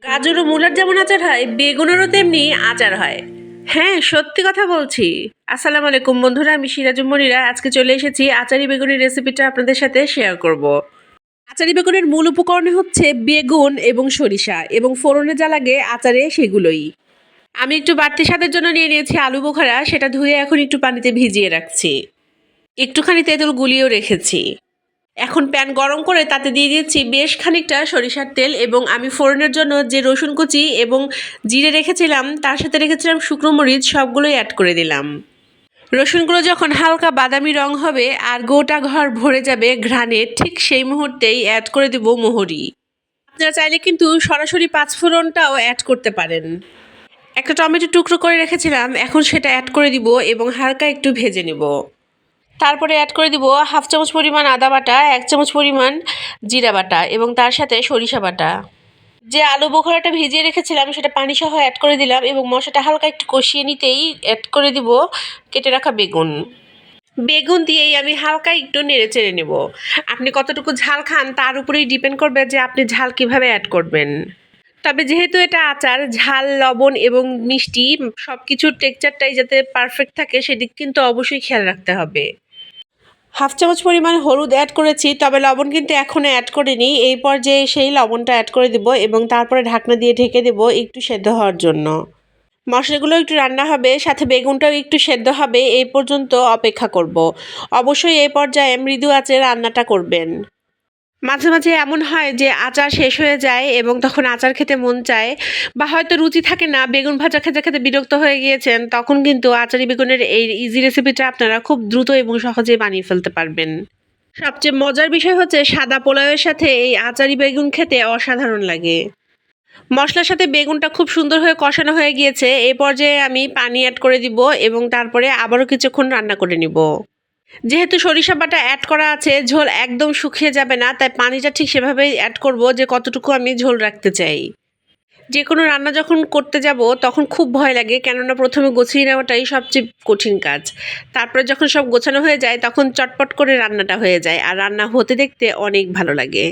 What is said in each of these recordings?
গাজর ও মূলার যেমন আচার হয়, বেগুনেরও তেমনি আচার হয়। হ্যাঁ, সত্যি কথা বলছি। আসসালামু আলাইকুম বন্ধুরা, আমি সিরাজুম মনিরা। আজকে চলে এসেছি আচারি বেগুনের রেসিপিটা আপনাদের সাথে শেয়ার করব। আচারি বেগুনের মূল উপকরণই হচ্ছে বেগুন এবং সরিষা, এবং ফোড়নে যা লাগে আচারে সেগুলোই। আমি একটু বাড়তি স্বাদের জন্য নিয়ে নিয়েছি আলু বোখারা, সেটা ধুয়ে এখন একটু পানিতে ভিজিয়ে রাখছি। একটুখানি তেঁতুল গুলিয়েও রেখেছি। এখন প্যান গরম করে তাতে দিয়ে দিচ্ছি বেশ খানিকটা সরিষার তেল, এবং আমি ফোড়নের জন্য যে রসুন কুচি এবং জিরে রেখেছিলাম তার সাথে রেখেছিলাম শুকনো মরিচ, সবগুলোই অ্যাড করে দিলাম। রসুনগুলো যখন হালকা বাদামি রং হবে আর গোটা ঘর ভরে যাবে ঘ্রাণে, ঠিক সেই মুহূর্তেই অ্যাড করে দেব মোহরি। আপনারা চাইলে কিন্তু সরাসরি পাঁচফোড়নটাও অ্যাড করতে পারেন। একটা টমেটো টুকরো করে রেখেছিলাম, এখন সেটা অ্যাড করে দিব এবং হালকা একটু ভেজে নেব। তারপরে অ্যাড করে দিব হাফ চামচ পরিমাণ আদা বাটা, 1 চামচ পরিমাণ জিরা বাটা এবং তার সাথে সরিষা বাটা। যে আলু বোখরাটা ভিজিয়ে রেখেছিলাম সেটা পানি সহ অ্যাড করে দিলাম, এবং মশলাটা হালকা একটু কষিয়ে নিতেই অ্যাড করে দিব কেটে রাখা বেগুন। বেগুন দিয়েই আমি হালকা একটু নেড়ে চেড়ে নেব। আপনি কতটুকু ঝাল খান তার উপরেই ডিপেন্ড করবে যে আপনি ঝাল কিভাবে অ্যাড করবেন। তবে যেহেতু এটা আচার, ঝাল, লবণ এবং মিষ্টি সব কিছুর টেক্সচারটাই যাতে পারফেক্ট থাকে সেদিক কিন্তু অবশ্যই খেয়াল রাখতে হবে। হাফ চামচ পরিমাণ হলুদ অ্যাড করেছি, তবে লবণ কিন্তু এখনও অ্যাড করিনি। এই পর্যায়ে সেই লবণটা অ্যাড করে দেব এবং তারপরে ঢাকনা দিয়ে ঢেকে দেব একটু সেদ্ধ হওয়ার জন্য। মশলাগুলো একটু রান্না হবে, সাথে বেগুনটাও একটু সেদ্ধ হবে, এই পর্যন্ত অপেক্ষা করব। অবশ্যই এই পর্যায়ে মৃদু আঁচে রান্নাটা করবেন। মাঝে মাঝে এমন হয় যে আচার শেষ হয়ে যায় এবং তখন আচার খেতে মন চায়, বা হয়তো রুচি থাকে না, বেগুন ভাজা খেতে খেতে বিরক্ত হয়ে গিয়েছেন, তখন কিন্তু আচারি বেগুনের এই ইজি রেসিপিটা আপনারা খুব দ্রুত এবং সহজেই বানিয়ে ফেলতে পারবেন। সবচেয়ে মজার বিষয় হচ্ছে সাদা পোলাওয়ের সাথে এই আচারি বেগুন খেতে অসাধারণ লাগে। মশলার সাথে বেগুনটা খুব সুন্দর হয়ে কষানো হয়ে গিয়েছে, এই পর্যায়ে আমি পানি অ্যাড করে দিব এবং তারপরে আবারও কিছুক্ষণ রান্না করে নিব। যেহেতু সরিষা বাটা অ্যাড করা আছে, ঝোল একদম শুকিয়ে যাবে না, তাই পানিটা ঠিক সেভাবেই অ্যাড করব যে কতটুকু আমি ঝোল রাখতে চাই। যে কোনো রান্না যখন করতে যাব তখন খুব ভয় লাগে, কেননা প্রথমে গুছিয়ে নেওয়াটাই সবচেয়ে কঠিন কাজ। তারপরে যখন সব গোছানো হয়ে যায় তখন চটপট করে রান্নাটা হয়ে যায়, আর রান্না হতে দেখতে অনেক ভালো লাগে।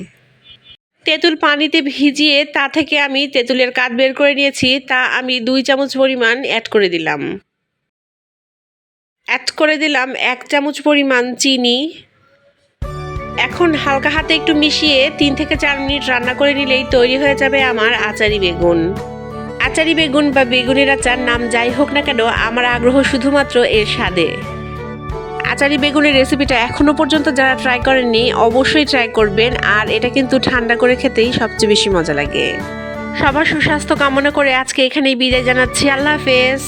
তেঁতুল পানিতে ভিজিয়ে তা থেকে আমি তেঁতুলের কাঠ বের করে নিয়েছি, তা আমি 2 চামচ পরিমাণ অ্যাড করে দিলাম। 1 চামচ পরিমাণ চিনি। এখন হালকা হাতে একটু মিশিয়ে 3 থেকে 4 মিনিট রান্না করে নিলেই তৈরি হয়ে যাবে আমার আচারি বেগুন। আচারি বেগুন বা বেগুনের আচার নাম যাই হোক না কেন, আমার আগ্রহ শুধুমাত্র এর স্বাদে। আচারি বেগুনের রেসিপিটা এখনও পর্যন্ত যারা ট্রাই করেননি অবশ্যই ট্রাই করবেন, আর এটা কিন্তু ঠান্ডা করে খেতেই সবচেয়ে বেশি মজা লাগে। সবার সুস্বাস্থ্য কামনা করে আজকে এখানেই বিদায় জানাচ্ছি। আল্লাহ হাফেজ।